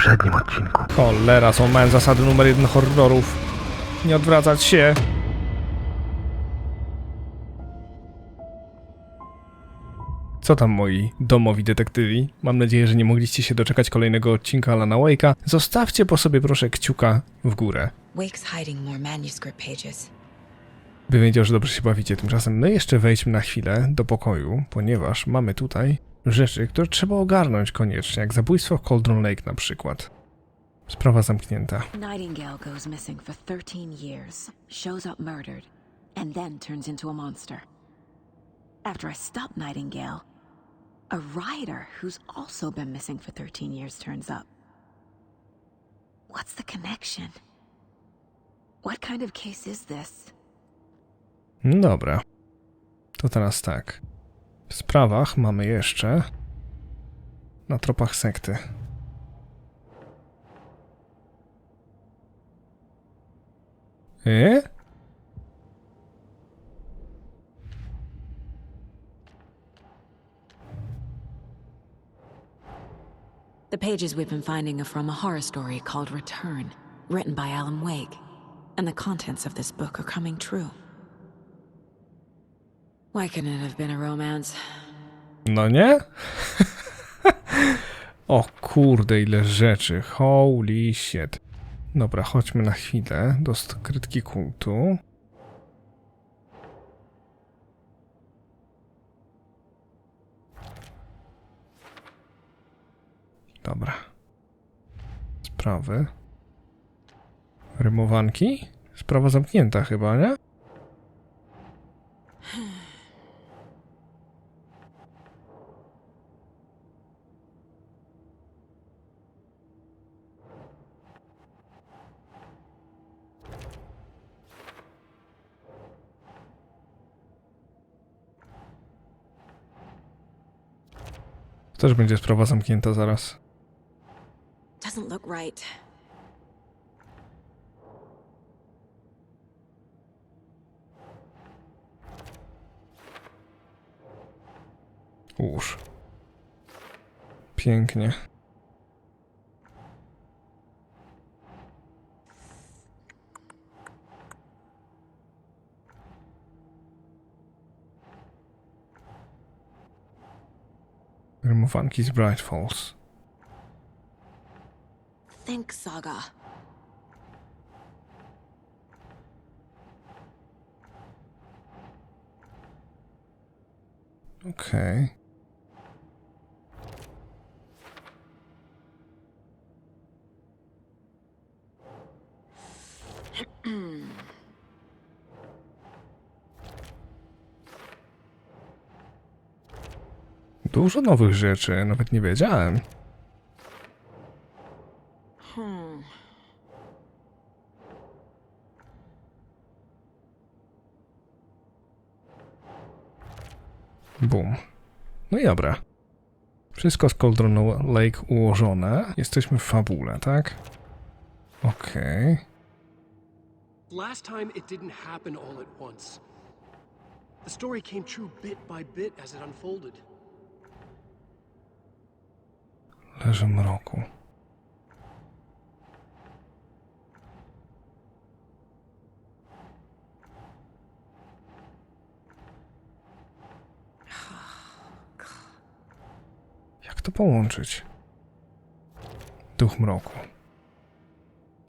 poprzednim odcinku. Cholera, są małe zasady numer 1 horrorów. Nie odwracać się. Co tam, moi domowi detektywi? Mam nadzieję, że nie mogliście się doczekać kolejnego odcinka Alana Wake'a. Zostawcie po sobie proszę kciuka w górę. Wake's hiding more manuscript pages. By wiedział, że dobrze się bawicie. Tymczasem my jeszcze wejdźmy na chwilę do pokoju, ponieważ mamy tutaj rzeczy, które trzeba ogarnąć koniecznie, jak zabójstwo w Cauldron Lake na przykład. Sprawa zamknięta. Nightingale goes missing for 13 years, shows up murdered, and then turns into a monster. After I stop Nightingale, a writer who's also been missing for 13 years turns up. What's the connection? What kind of case is this? No dobra. To teraz tak. W sprawach mamy jeszcze na tropach sekty. The pages we've been finding are from a horror story called Return, written by Alan Wake, and the contents of this book are coming true. Why couldn't it have been a romance? No nie? O kurde, ile rzeczy. Holy shit. Dobra, chodźmy na chwilę do skrytki kultu. Dobra. Sprawy. Rymowanki? Sprawa zamknięta chyba, nie? Też będzie sprawa zamknięta zaraz. Doesn't look right. Łóż. Pięknie. Rymowanki z Bright Falls. Think Saga. Okej. Dużo nowych rzeczy, nawet nie wiedziałem. Bum. No i dobra. Wszystko z Cauldron Lake ułożone. Jesteśmy w fabule, tak? Okej. Last time it didn't happen all at once. The story came true bit by bit as it unfolded. Leży mroku. Jak to połączyć? Duch mroku.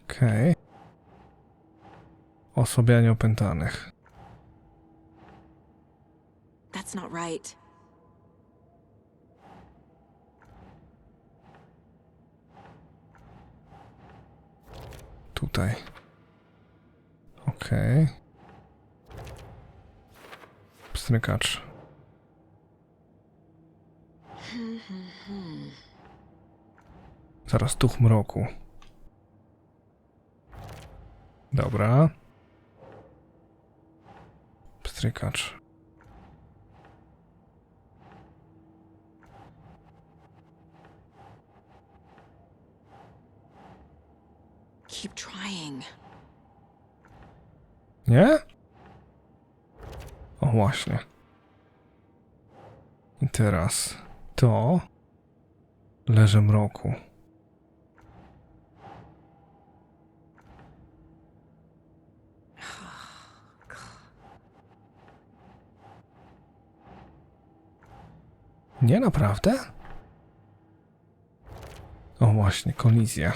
Okej. Osłabianie opętanych. That's not right. Tutaj. Okej. Pstrykacz. Zaraz duch mroku. Dobra. Pstrykacz. Keep trying. Nie? O właśnie. I teraz to leży mroku. Nie, naprawdę? O właśnie, kolizja.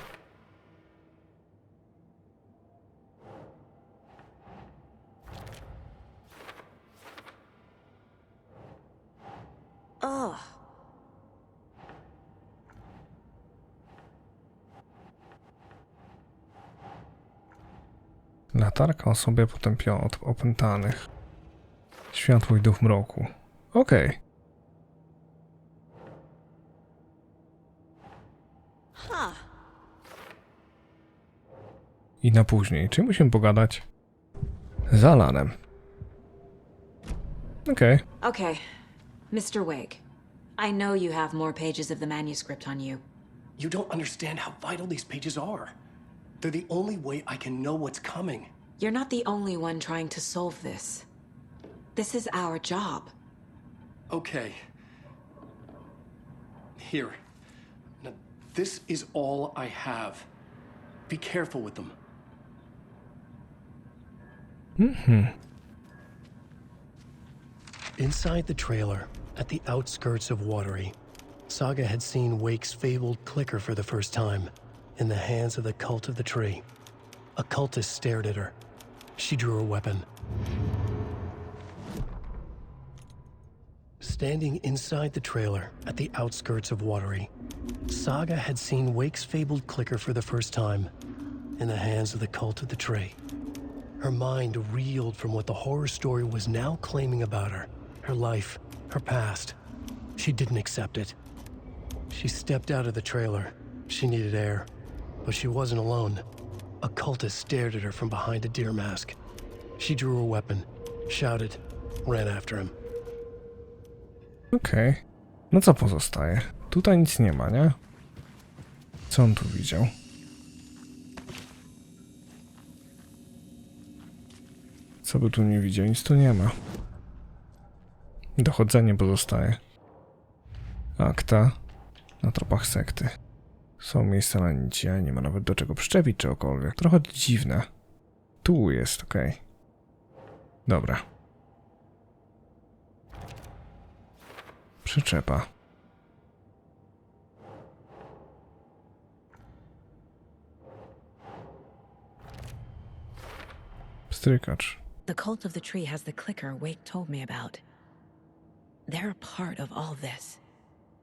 Ugh. Latarka osobie potępioną od opętanych. Światło i duch mroku. Okej. Huh. I na później. Czy musimy pogadać? Z Alanem. Okej. Okay, Mr. Wake. I know you have more pages of the manuscript on you. You don't understand how vital these pages are. They're the only way I can know what's coming. You're not the only one trying to solve this. This is our job. Okay. Here. Now, this is all I have. Be careful with them. Inside the trailer, at the outskirts of Watery, Saga had seen Wake's fabled clicker for the first time, in the hands of the cult of the tree. A cultist stared at her. She drew her weapon. Standing inside the trailer, at the outskirts of Watery, Saga had seen Wake's fabled clicker for the first time, in the hands of the cult of the tree. Her mind reeled from what the horror story was now claiming about her. Her life, her past. She didn't accept it. She stepped out of the trailer. She needed air. But she wasn't alone. A cultist stared at her from behind a deer mask. She drew her weapon, shouted, ran after him. Okej. No co pozostaje? Tutaj nic nie ma, nie? Co on tu widział? Co by tu nie widział? Nic tu nie ma. Dochodzenie pozostaje. Akta na tropach sekty. Są miejsca na nic, nie ma nawet do czego przyczepić czegokolwiek. Trochę dziwne. Tu jest, okej. Dobra. Przyczepa. Pstrykacz. The cult of the tree has the clicker Wake told me about. They're a part of all this.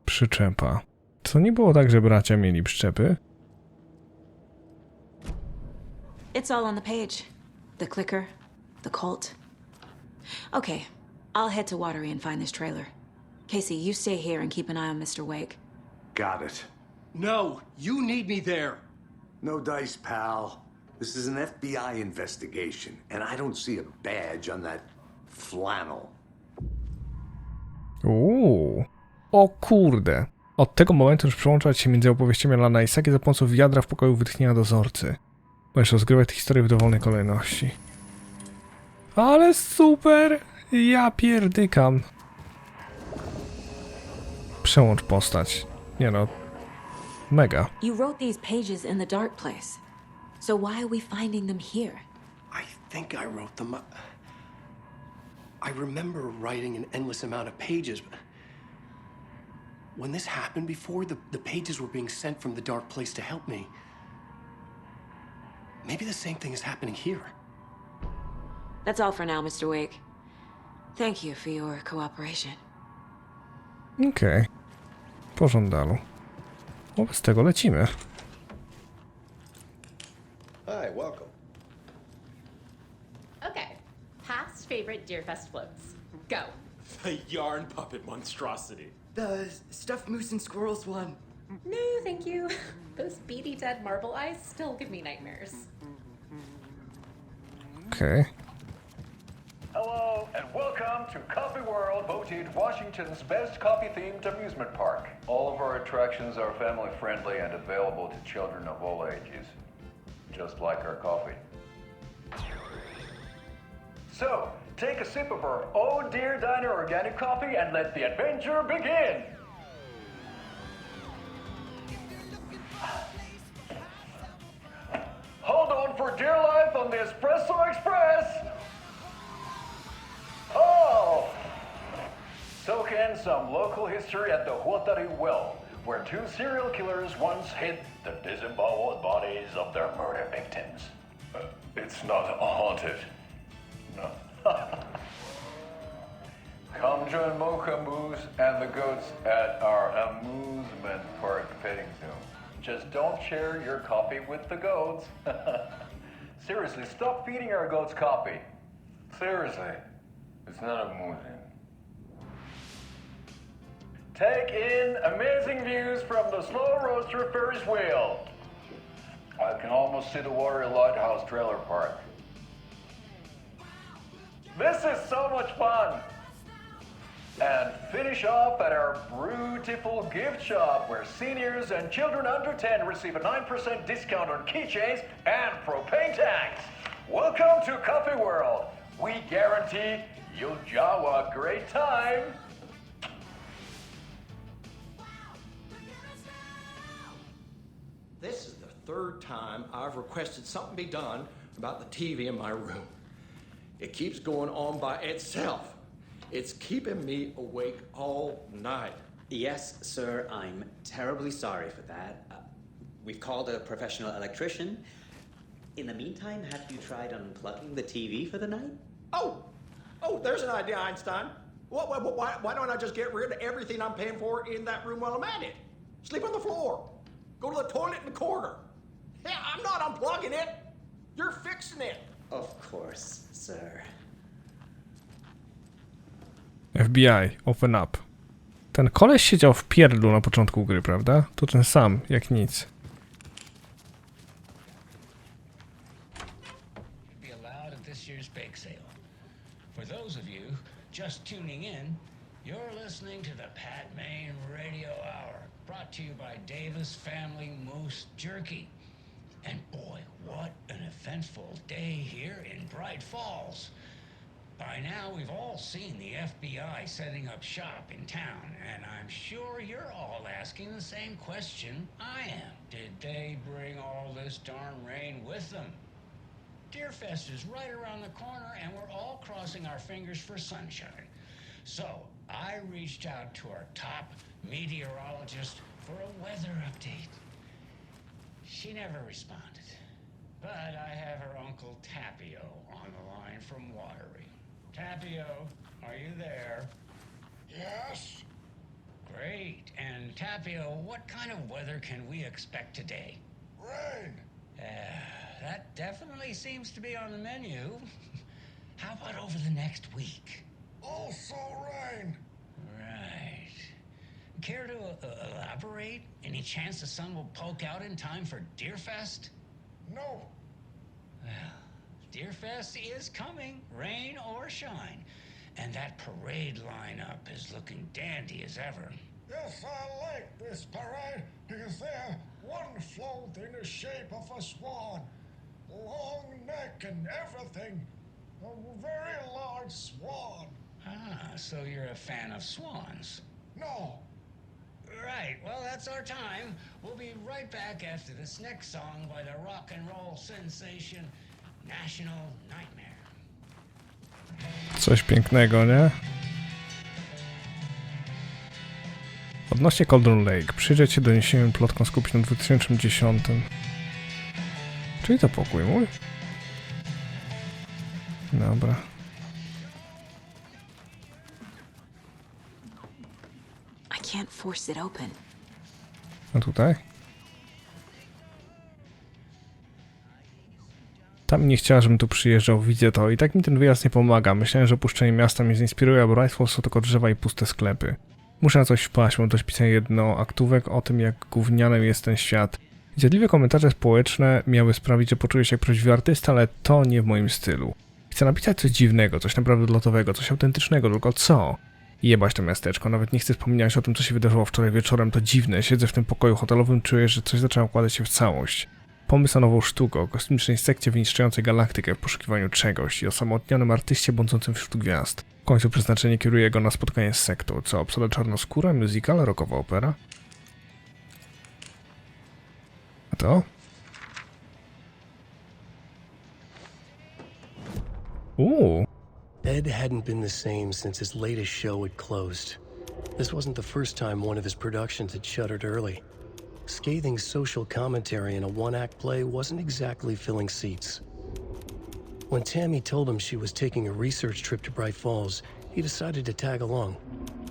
Przyczepa. Co nie było tak, że bracia mieli przyczepy? It's all on the page. The clicker, the cult. Okay, I'll head to Watery and find this trailer. Casey, you stay here and keep an eye on Mr. Wake. Got it. No, you need me there. No dice, pal. This is an FBI investigation, and I don't see a badge on that flannel. O kurde. Od tego momentu już przełączać się między opowieściami Alana i Sagi za pomocą wiadra w pokoju wytchnienia dozorcy. Możesz rozgrywać tę historię w dowolnej kolejności. Ale super! Ja pierdykam. Przełącz postać. Nie no. Mega. You wrote these pages in the dark place. So why are we finding them here? I think I wrote them. I remember writing an endless amount of pages, but when this happened before, the pages were being sent from the dark place to help me. Maybe the same thing is happening here. That's all for now, Mr. Wake. Thank you for your cooperation. Okej. Po żądalu. Wobec tego lecimy. Hi, welcome. Okay, past favorite Deerfest floats. Go. The yarn puppet monstrosity. The stuffed moose and squirrels one. No, thank you. Those beady dead marble eyes still give me nightmares. Okej. Hello, and welcome to Coffee World, voted Washington's best coffee-themed amusement park. All of our attractions are family-friendly and available to children of all ages, just like our coffee. So, take a sip of our Oh Dear Diner organic coffee and let the adventure begin! Hold on for dear life on the Espresso Express! Oh! So can some local history at the Huatari Well, where two serial killers once hid the disemboweled bodies of their murder victims. It's not haunted. No. Come join Mocha Moose and the goats at our amusement park petting zoo. Just don't share your coffee with the goats. Seriously, stop feeding our goats coffee. Seriously, it's not amusing. Take in amazing views from the Slow Roaster Ferris wheel. I can almost see the Watery Lighthouse trailer park. This is so much fun! And finish off at our beautiful gift shop where seniors and children under 10 receive a 9% discount on keychains and propane tanks. Welcome to Coffee World. We guarantee you'll have a great time. This is the third time I've requested something be done about the TV in my room. It keeps going on by itself. It's keeping me awake all night. Yes, sir, I'm terribly sorry for that. We've called a professional electrician. In the meantime, have you tried unplugging the TV for the night? Oh, there's an idea, Einstein. Why don't I just get rid of everything I'm paying for in that room while I'm at it? Sleep on the floor. Go to the toilet in the corner. Hey, I'm not unplugging it. You're fixing it. Of course, sir. FBI, open up. Ten koleś siedział w pierdlu na początku gry, prawda? To ten sam, jak nic. Be allowed at this year's bake sale. For those of you just tuning in, you're listening to the Pat Main Radio Hour, brought to you by Davis Family Moose Jerky. And boy, what an eventful day here in Bright Falls. By now, we've all seen the FBI setting up shop in town, and I'm sure you're all asking the same question I am. Did they bring all this darn rain with them? Deerfest is right around the corner, and we're all crossing our fingers for sunshine. So, I reached out to our top meteorologist for a weather update. She never responded, but I have her Uncle Tapio on the line from Watery. Tapio, are you there? Yes. Great. And Tapio, what kind of weather can we expect today? Rain. That definitely seems to be on the menu. How about over the next week? Also rain. Right. Care to elaborate? Any chance the sun will poke out in time for Deerfest? No. Well, Deerfest is coming, rain or shine. And that parade lineup is looking dandy as ever. Yes, I like this parade because they're one float in the shape of a swan. Long neck and everything. A very large swan. Ah, so you're a fan of swans? No. Right, well, that's our time. We'll be right back after this next song by the rock and roll sensation National Nightmare. Coś pięknego, nie? Odnośnie Cauldron Lake, przyjrzeć się doniesieniom plotkom skupionym w 2010. Czyli to pokój mój? Dobra. I can't force it open. A tutaj? Tam nie chciała, żebym tu przyjeżdżał, widzę to. I tak mi ten wyjazd nie pomaga. Myślałem, że opuszczenie miasta mnie zinspiruje, a Bright Falls to tylko drzewa i puste sklepy. Muszę na coś wpaść, mam dość pisania jednoaktówek o tym, jak gównianym jest ten świat. Zjadliwe komentarze społeczne miały sprawić, że poczuję się jak prawdziwy artysta, ale to nie w moim stylu. Chcę napisać coś dziwnego, coś naprawdę lotowego, coś autentycznego, tylko co? Jebać to miasteczko, nawet nie chcę wspominać o tym, co się wydarzyło wczoraj wieczorem, to dziwne. Siedzę w tym pokoju hotelowym, czuję, że coś zaczęło układać się w całość. Pomysł na nową sztukę, o kosmicznej sekcie wyniszczającej galaktykę w poszukiwaniu czegoś i o osamotnionym artyście błądzącym wśród gwiazd. W końcu przeznaczenie kieruje go na spotkanie z sektą. Co, obsada czarnoskóra, musical, rockowa opera? A to? Ed hadn't been the same since his latest show had closed. This wasn't the first time one of his productions had shuttered early. Scathing social commentary in a one-act play wasn't exactly filling seats. When Tammy told him she was taking a research trip to Bright Falls, he decided to tag along.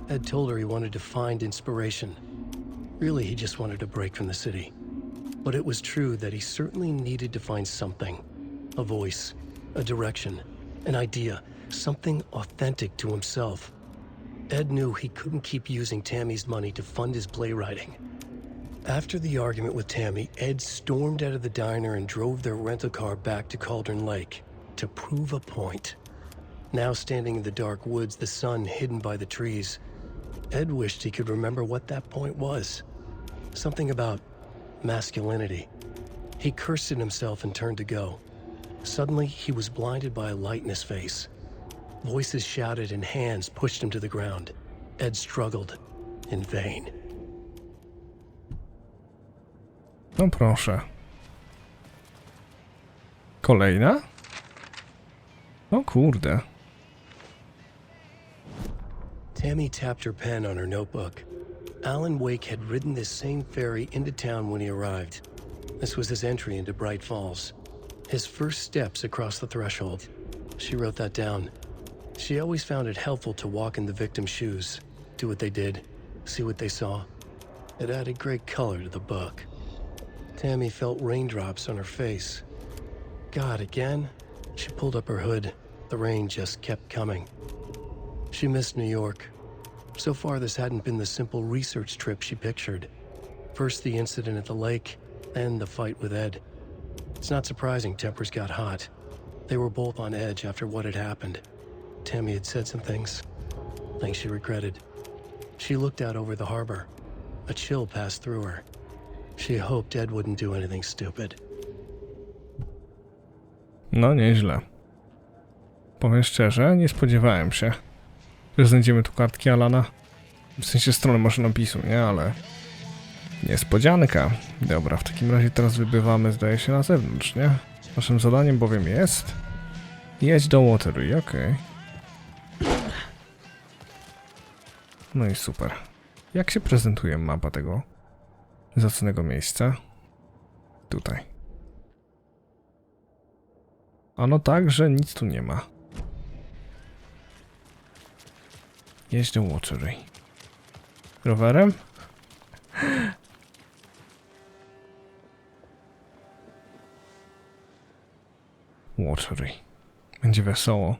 Ed told her he wanted to find inspiration. Really, he just wanted a break from the city. But it was true that he certainly needed to find something. A voice, a direction, an idea, something authentic to himself. Ed knew he couldn't keep using Tammy's money to fund his playwriting. After the argument with Tammy, Ed stormed out of the diner and drove their rental car back to Cauldron Lake to prove a point. Now standing in the dark woods, the sun hidden by the trees, Ed wished he could remember what that point was. Something about masculinity. He cursed at himself and turned to go. Suddenly, he was blinded by a light in his face. Voices shouted and hands pushed him to the ground. Ed struggled in vain. No proszę. Kolejna? O kurde. Tammy tapped her pen on her notebook. Alan Wake had ridden this same ferry into town when he arrived. This was his entry into Bright Falls. His first steps across the threshold. She wrote that down. She always found it helpful to walk in the victim's shoes, do what they did, see what they saw. It added great color to the book. Tammy felt raindrops on her face. God, again? She pulled up her hood. The rain just kept coming. She missed New York. So far, this hadn't been the simple research trip she pictured. First the incident at the lake, then the fight with Ed. It's not surprising tempers got hot. They were both on edge after what had happened. Tammy had said some things she regretted. She looked out over the harbor. A chill passed through her. She hoped Ed wouldn't do anything stupid. No nieźle. Powiem szczerze, nie spodziewałem się, że znajdziemy tu kartki Alana. W sensie strony maszynopisu, nie? Ale niespodzianka. Dobra, w takim razie teraz wybywamy, zdaje się, na zewnątrz, nie? Naszym zadaniem bowiem jest jedź do Waterloo, okej. No i super. Jak się prezentuje mapa tego zacnego miejsca? Tutaj. Ano tak, że nic tu nie ma. Jedź do Waterloo. Rowerem? Waterloo. Będzie wesoło.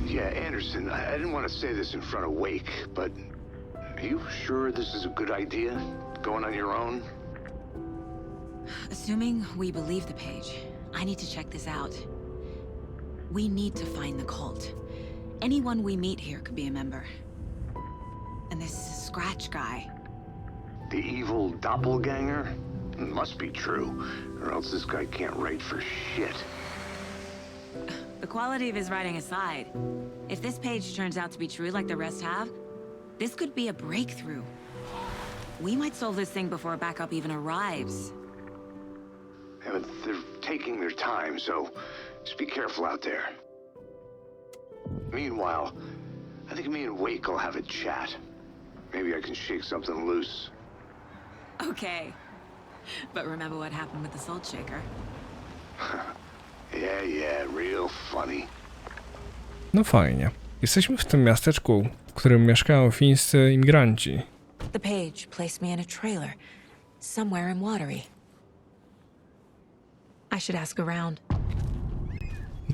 Yeah, Anderson, I didn't want to say this in front of Wake, but are you sure this is a good idea? Going on your own? Assuming we believe the page, I need to check this out. We need to find the cult. Anyone we meet here could be a member. And this Scratch guy. The evil doppelganger? Must be true, or else this guy can't write for shit. The quality of his writing aside, if this page turns out to be true like the rest have, this could be a breakthrough. We might solve this thing before backup even arrives. Yeah, but they're taking their time, so just be careful out there. Meanwhile, I think me and Wake will have a chat. Maybe I can shake something loose. Okay. But remember what happened with the salt shaker? Yeah, real funny. No fajnie. Jesteśmy w tym miasteczku, w którym mieszkają fińscy imigranci. The page placed me in a trailer, somewhere in Watery. I should ask around.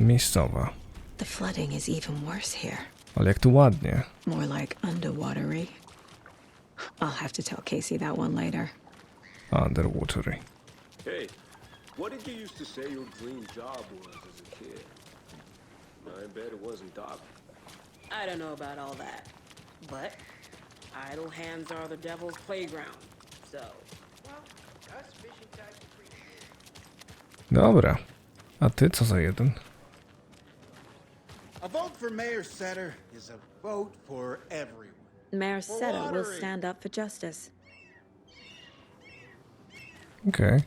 Miejscowa. The flooding is even worse here. Ale jak tu ładnie. More like underwatery. I'll have to tell Casey that one later. Underwatery. Hey, what did you used to say your dream job was as a kid? I bet it wasn't doctor. I don't know about all that, but idle hands are the devil's playground, so... Well, us fishing types appreciate. Dobra. A ty co za jeden? A vote for Mayor Setter is a vote for everyone. Mayor Setter will stand up for justice. Okej.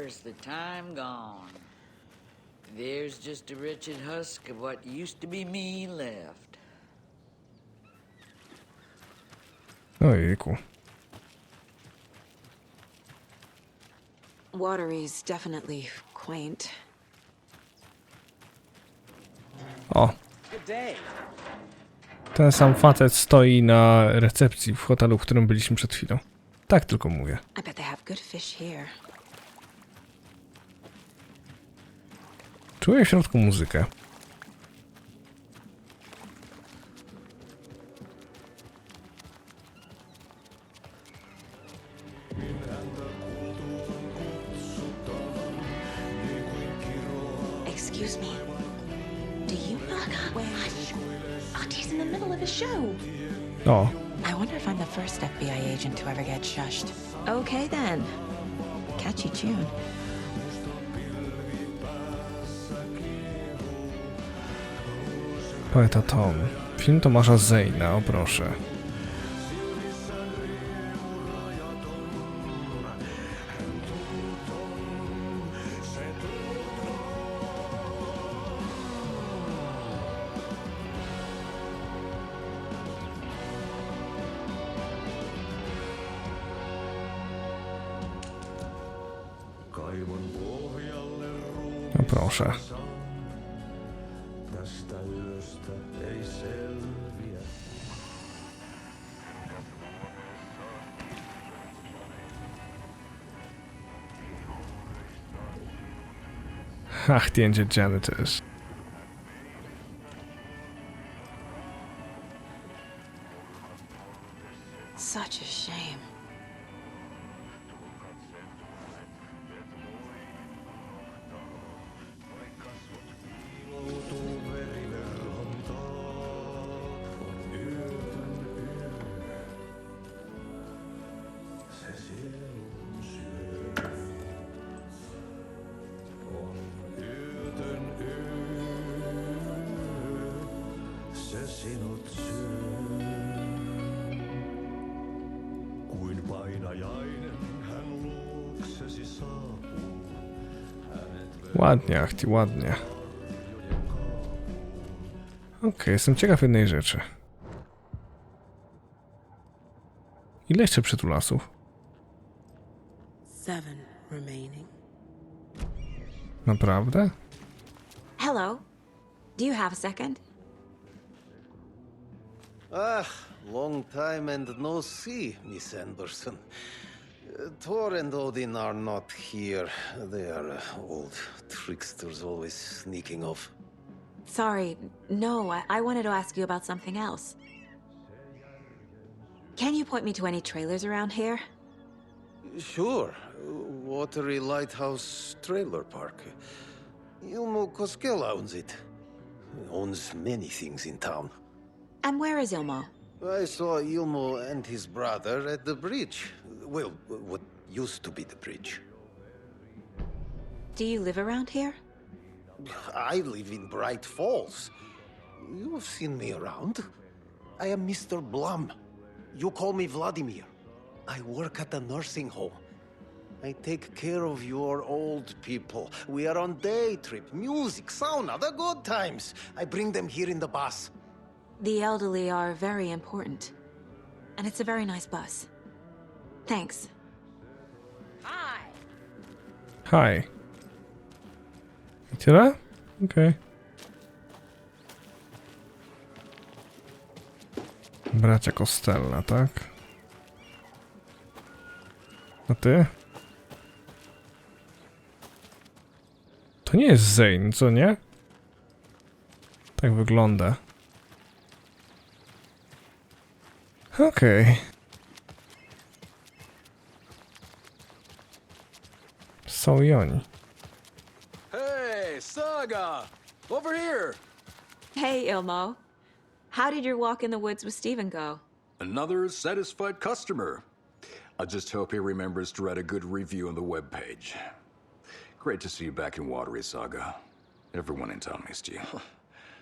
Where's the time gone? There's just a wretched husk of what used to be me left. Ojejku. Watery's definitely quaint. O. Ten sam facet stoi na recepcji w hotelu, w którym byliśmy przed chwilą. Tak tylko mówię. I bet they have good fish here. Czuję w środku muzykę. Excuse me. Do you not hush? Auntie in the middle of a show. O. I wonder if I'm the first FBI agent to ever get shushed. Okay then. Catchy tune. Poeta Tom. Film Tomasza Zejna, o proszę. No proszę. Ach, die janitors. Such a shame. Ładnie, Achti, ładnie. Okej, jestem ciekaw jednej rzeczy. Ile jeszcze przytulasów? 7 remaining. Naprawdę? Hello. Do you have a second? Long time and no see, Miss Anderson. Thor and Odin are not here. They are old tricksters always sneaking off. Sorry. No, I wanted to ask you about something else. Can you point me to any trailers around here? Sure. Watery Lighthouse Trailer Park. Ilmo Koskela owns it. Owns many things in town. And where is Ilmo? I saw Ilmo and his brother at the bridge. Well, what used to be the bridge. Do you live around here? I live in Bright Falls. You've seen me around. I am Mr. Blum. You call me Vladimir. I work at a nursing home. I take care of your old people. We are on day trip, music, sauna, the good times. I bring them here in the bus. The elderly are very important. And it's a very nice bus. Thanks. Hi. I tyle? Okej. Bracia Costello, tak? A ty? To nie jest Zane, co nie? Tak wygląda. Okej. Są i oni. Hey, Saga! Over here! Hey, Ilmo. How did your walk in the woods with Steven go? Another satisfied customer. I just hope he remembers to write a good review on the webpage. Great to see you back in Watery, Saga. Everyone in town missed you.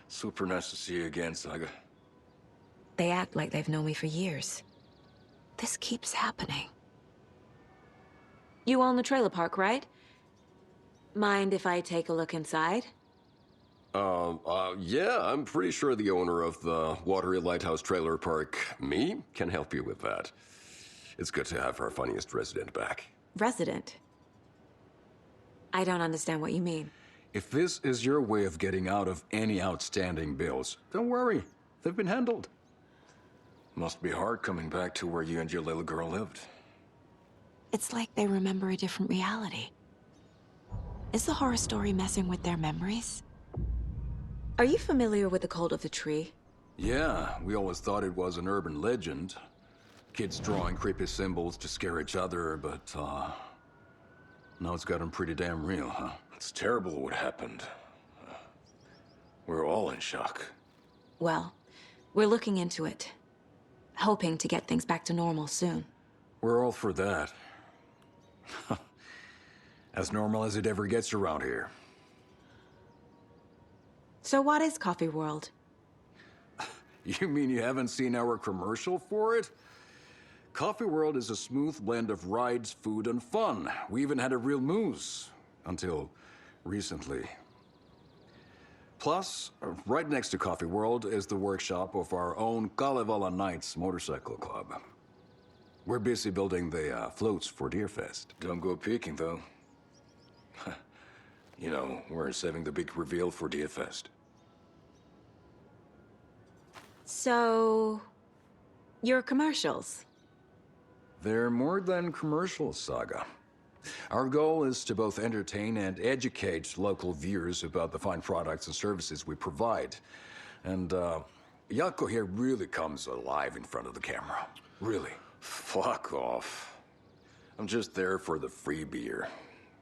Super nice to see you again, Saga. They act like they've known me for years. This keeps happening. You own the trailer park, right? Mind if I take a look inside? Yeah, I'm pretty sure the owner of the Watery Lighthouse Trailer Park, me, can help you with that. It's good to have our funniest resident back. Resident? I don't understand what you mean. If this is your way of getting out of any outstanding bills, don't worry. They've been handled. Must be hard coming back to where you and your little girl lived. It's like they remember a different reality. Is the horror story messing with their memories? Are you familiar with the cult of the tree? Yeah, we always thought it was an urban legend. Kids drawing creepy symbols to scare each other, but, now it's gotten pretty damn real, huh? It's terrible what happened. We're all in shock. Well, we're looking into it. Hoping to get things back to normal soon. We're all for that. As normal as it ever gets around here. So what is Coffee World? You mean you haven't seen our commercial for it? Coffee World is a smooth blend of rides, food, and fun. We even had a real moose. Until recently. Plus, right next to Coffee World is the workshop of our own Kalevala Knights motorcycle club. We're busy building the floats for Deerfest. Don't go peeking, though. You know, we're saving the big reveal for Deerfest. So, your commercials? They're more than commercials, Saga. Our goal is to both entertain and educate local viewers about the fine products and services we provide. And, Jaakko here really comes alive in front of the camera. Really. Fuck off. I'm just there for the free beer.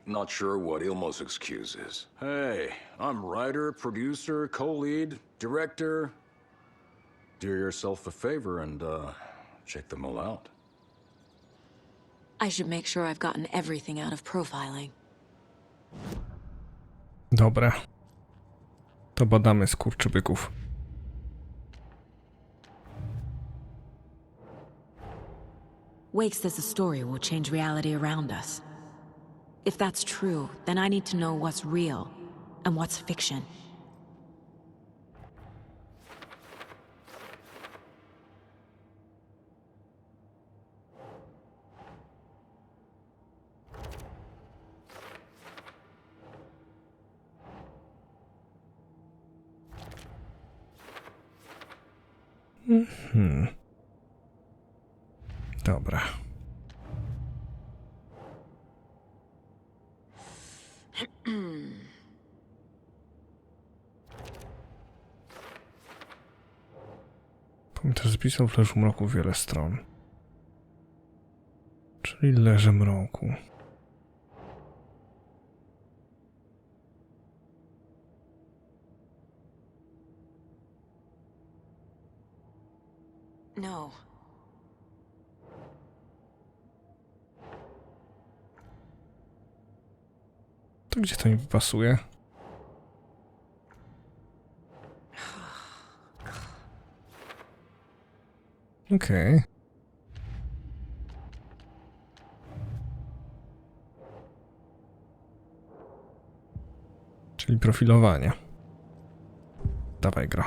Not sure what Ilmo's excuse is. Hey, I'm writer, producer, co-lead, director. Do yourself a favor and, check them all out. I should make sure I've gotten everything out of profiling. Dobra. To badamy skurczybyków. Wake says the story will change reality around us. If that's true, then I need to know what's real and what's fiction. Dobra. Pamiętasz, spisał w leżu mroku wiele stron. Czyli leże mroku. No. To gdzie to mi pasuje? Okej. Czyli profilowanie. Dawaj, gra.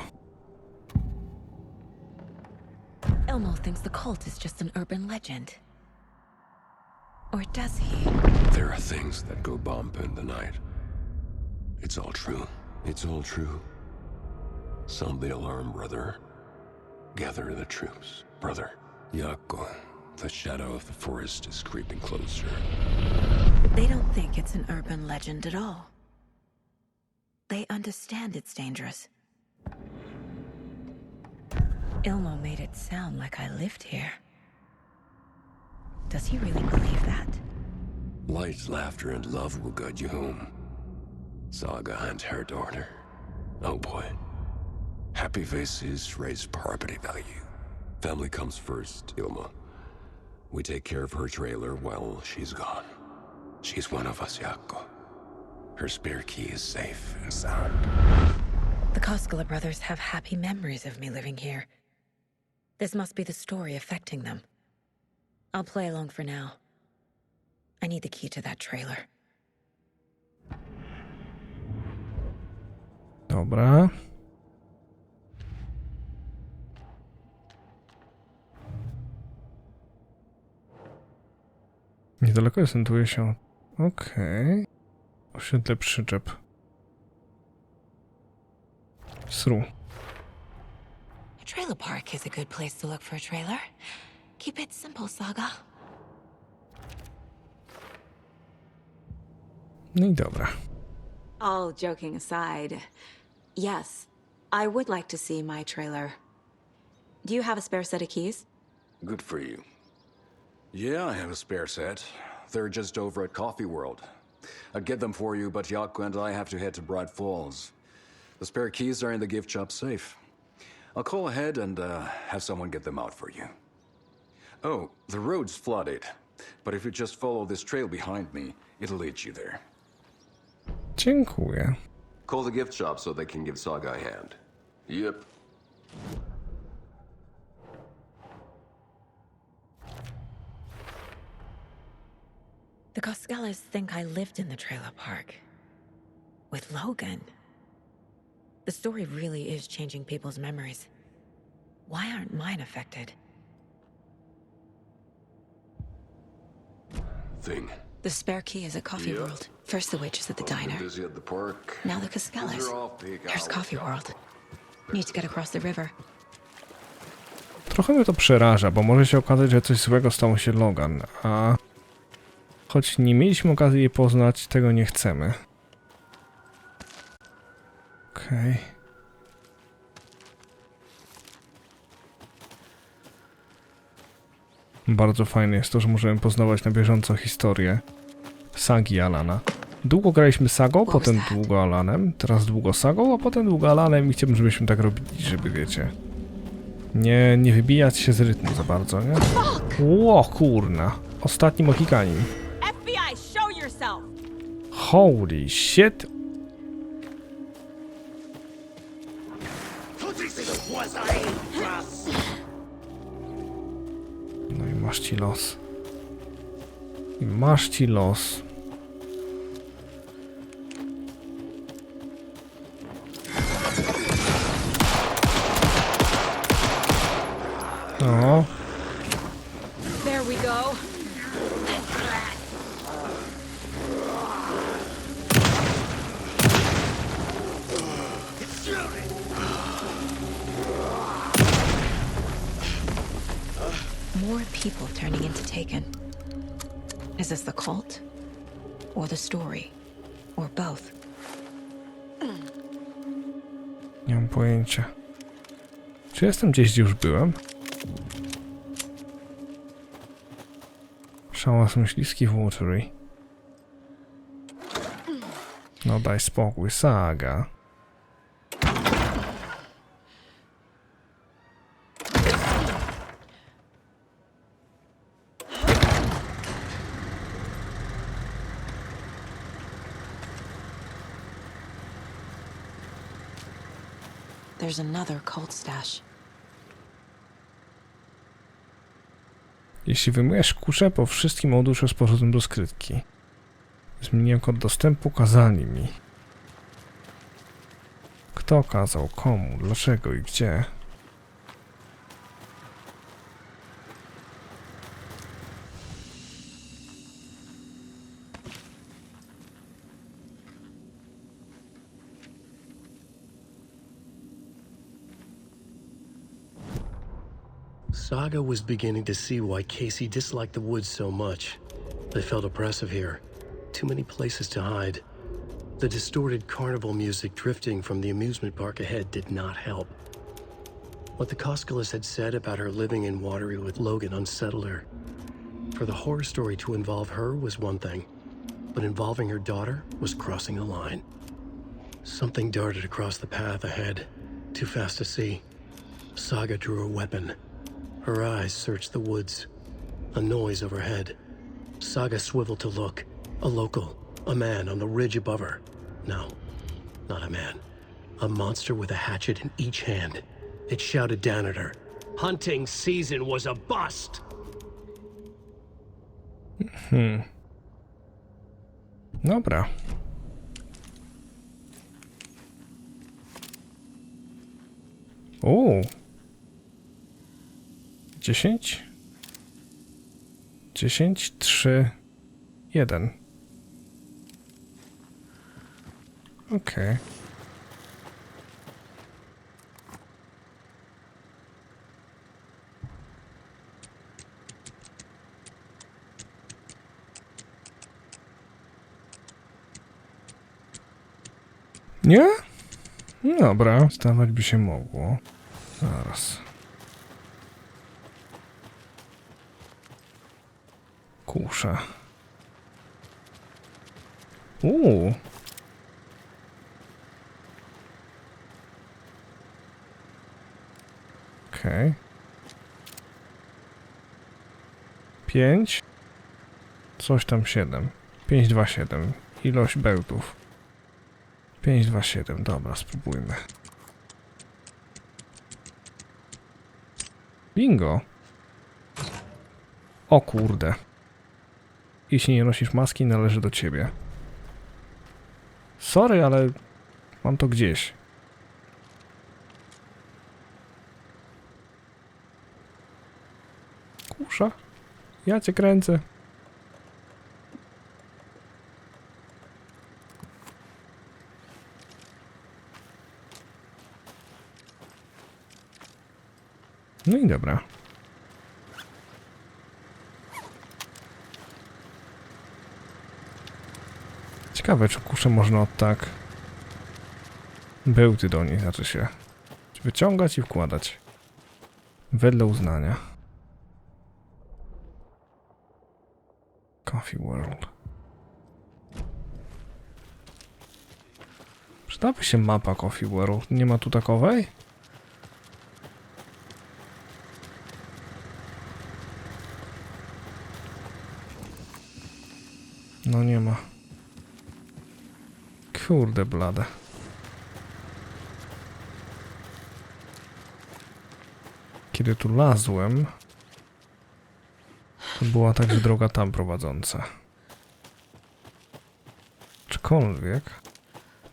Elmo thinks the cult is just an urban legend. Or does he? There are things that go bump in the night. It's all true. It's all true. Sound the alarm, brother. Gather the troops, brother. Jaakko, the shadow of the forest is creeping closer. They don't think it's an urban legend at all. They understand it's dangerous. Ilmo made it sound like I lived here. Does he really believe that? Light, laughter, and love will guide you home. Saga and her daughter. Oh boy. Happy faces raise property value. Family comes first, Ilma. We take care of her trailer while she's gone. She's one of us, Jaakko. Her spare key is safe and sound. The Koskela brothers have happy memories of me living here. This must be the story affecting them. I'll play along for now. I need the key to that trailer. Dobra. Niedaleko znajduje się... Okej. Osiedle przyczep. Sru. A trailer park is a good place to look for a trailer. Keep it simple, Saga. No i dobra. All joking aside, yes, I would like to see my trailer. Do you have a spare set of keys? Good for you. Yeah, I have a spare set. They're just over at Coffee World. I'd get them for you, but Yaku and I have to head to Bright Falls. The spare keys are in the gift shop safe. I'll call ahead and have someone get them out for you. Oh, the road's flooded, but if you just follow this trail behind me, it'll lead you there. Dziękuję. Call the gift shop so they can give Saga a hand. Yep. The Coskellas think I lived in the trailer park. With Logan. The story really is changing people's memories. Why aren't mine affected? Thing. The spare key is at Coffee World. First the waitress at the diner. Busy at the park. Now the Coskellas. There's Coffee World. Need to get across the river. Trochę mnie to przeraża, bo może się okazać, że coś złego stało się Logan, a choć nie mieliśmy okazji jej poznać, tego nie chcemy. Okej. Bardzo fajne jest to, że możemy poznawać na bieżąco historię sagi Alana. Długo graliśmy sagą, potem długo Alanem, teraz długo sagą, a potem długo Alanem i chciałbym, żebyśmy tak robili, żeby wiecie... Nie wybijać się z rytmu za bardzo, nie? Ło, kurna. Ostatni Mohikanin. FBI, show yourself! Holy shit! No i masz ci los. I masz ci los. No. There we go. More people turning into Taken. Is this the cult? Or the story? Or both? Nie mam pojęcia. Czy jestem gdzieś, gdzie już byłem? Szałas myśliwski w Watery. No daj spokój, Saga. There's another cult stash. Jeśli wyjmujesz kuszę, po wszystkim odłóż z powrotem do skrytki. Zmieniłem kod dostępu, kazali mi. Kto kazał, komu, dlaczego i gdzie? Saga was beginning to see why Casey disliked the woods so much. They felt oppressive here. Too many places to hide. The distorted carnival music drifting from the amusement park ahead did not help. What the Coskellas had said about her living in Watery with Logan unsettled her. For the horror story to involve her was one thing, but involving her daughter was crossing a line. Something darted across the path ahead, too fast to see. Saga drew a weapon. Her eyes searched the woods. A noise overhead. Saga swiveled to look. A local. A man on the ridge above her. No, not a man. A monster with a hatchet in each hand. It shouted down at her. Hunting season was a bust! Dobra. O! 10? 10, 3, 1. Okej. Nie? Dobra, stawać by się mogło. Zaraz. Kusza. Okej. 5. Coś tam 7. 5, 2, 7. Ilość bełtów. 5, 2, 7. Dobra, spróbujmy. Bingo. O kurde. Jeśli nie nosisz maski, należy do ciebie. Sorry, ale mam to gdzieś. Kusza? Ja cię kręcę. No i dobra. Ciekawe, czy kuszę można od tak bełty do niej, znaczy się wyciągać i wkładać wedle uznania. Coffee World. Przydałaby się mapa Coffee World. Nie ma tu takowej? No nie ma. Kurde blade. Kiedy tu lazłem, to była także droga tam prowadząca. Aczkolwiek...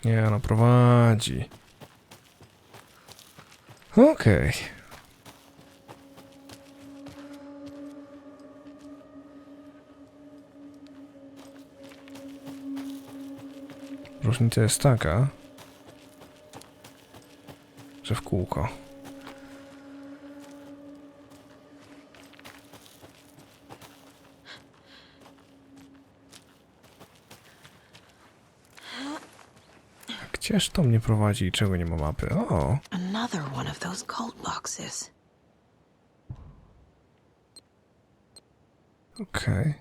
Nie, ona prowadzi. Okej. Różnica jest taka, że w kółko. Gdzież to mnie prowadzi i czego nie ma mapy? O! Another one of those cult boxes. Okej.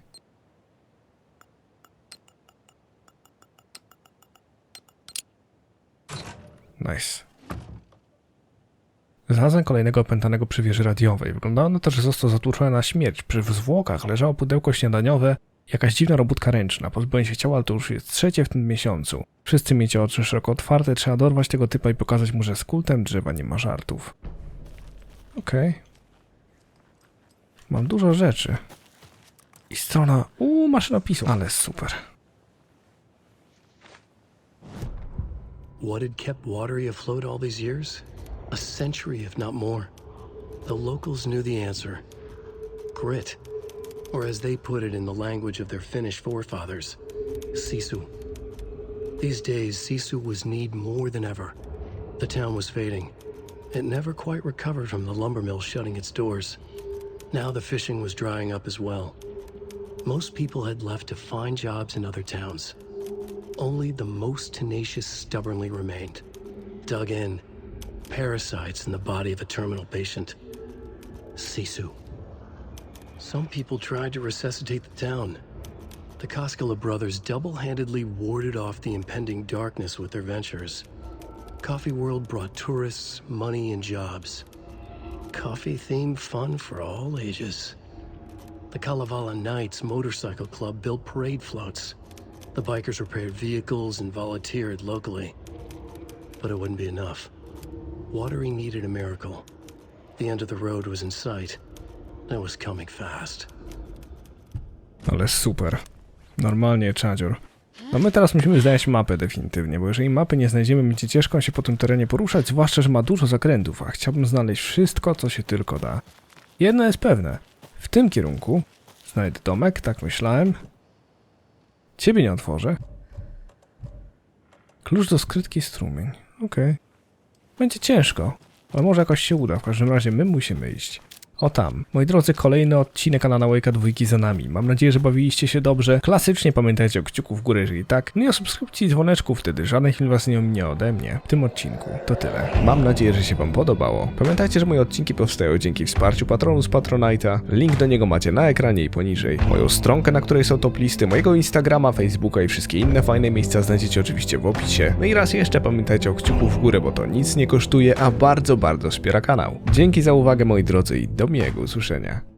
Nice. Znalazłem kolejnego opętanego przy wieży radiowej. Wyglądało na to, że został zatłuczony na śmierć. Przy zwłokach leżało pudełko śniadaniowe, jakaś dziwna robótka ręczna. Pozbyłem się ciała, ale to już jest trzecie w tym miesiącu. Wszyscy miecie oczy szeroko otwarte, trzeba dorwać tego typa i pokazać mu, że z kultem drzewa nie ma żartów. Okej. Mam dużo rzeczy. I strona... maszynopisu. Ale super. What had kept Watery afloat all these years? A century, if not more. The locals knew the answer. Grit. Or as they put it in the language of their Finnish forefathers, sisu. These days, sisu was needed more than ever. The town was fading. It never quite recovered from the lumber mill shutting its doors. Now the fishing was drying up as well. Most people had left to find jobs in other towns. Only the most tenacious stubbornly remained. Dug in. Parasites in the body of a terminal patient. Sisu. Some people tried to resuscitate the town. The Koskela brothers double-handedly warded off the impending darkness with their ventures. Coffee World brought tourists, money, and jobs. Coffee-themed fun for all ages. The Kalevala Knights Motorcycle Club built parade floats. The bikers repaired vehicles and volunteered locally. But it wouldn't be enough. Watery needed a miracle. The end of the road was in sight. It was coming fast. Ale super. Normalnie, czadzior. No my teraz musimy znaleźć mapę definitywnie, bo jeżeli mapy nie znajdziemy, będzie ciężko się po tym terenie poruszać, zwłaszcza, że ma dużo zakrętów, a chciałbym znaleźć wszystko, co się tylko da. Jedno jest pewne, w tym kierunku znajdę domek, tak myślałem. Ciebie nie otworzę. Klucz do skrytki strumień, okej. Będzie ciężko, ale może jakoś się uda, w każdym razie my musimy iść. O tam. Moi drodzy, kolejny odcinek Alana Wake'a 2 za nami. Mam nadzieję, że bawiliście się dobrze. Klasycznie pamiętajcie o kciuku w górę, jeżeli tak. No i o subskrypcji i dzwoneczku, wtedy żaden film was nie ominie ode mnie. W tym odcinku to tyle. Mam nadzieję, że się wam podobało. Pamiętajcie, że moje odcinki powstają dzięki wsparciu patronu z Patronite'a. Link do niego macie na ekranie i poniżej. Moją stronkę, na której są top listy, mojego Instagrama, Facebooka i wszystkie inne fajne miejsca znajdziecie oczywiście w opisie. No i raz jeszcze pamiętajcie o kciuku w górę, bo to nic nie kosztuje, a bardzo, bardzo wspiera kanał. Dzięki za uwagę, moi drodzy, i do miłego usłyszenia.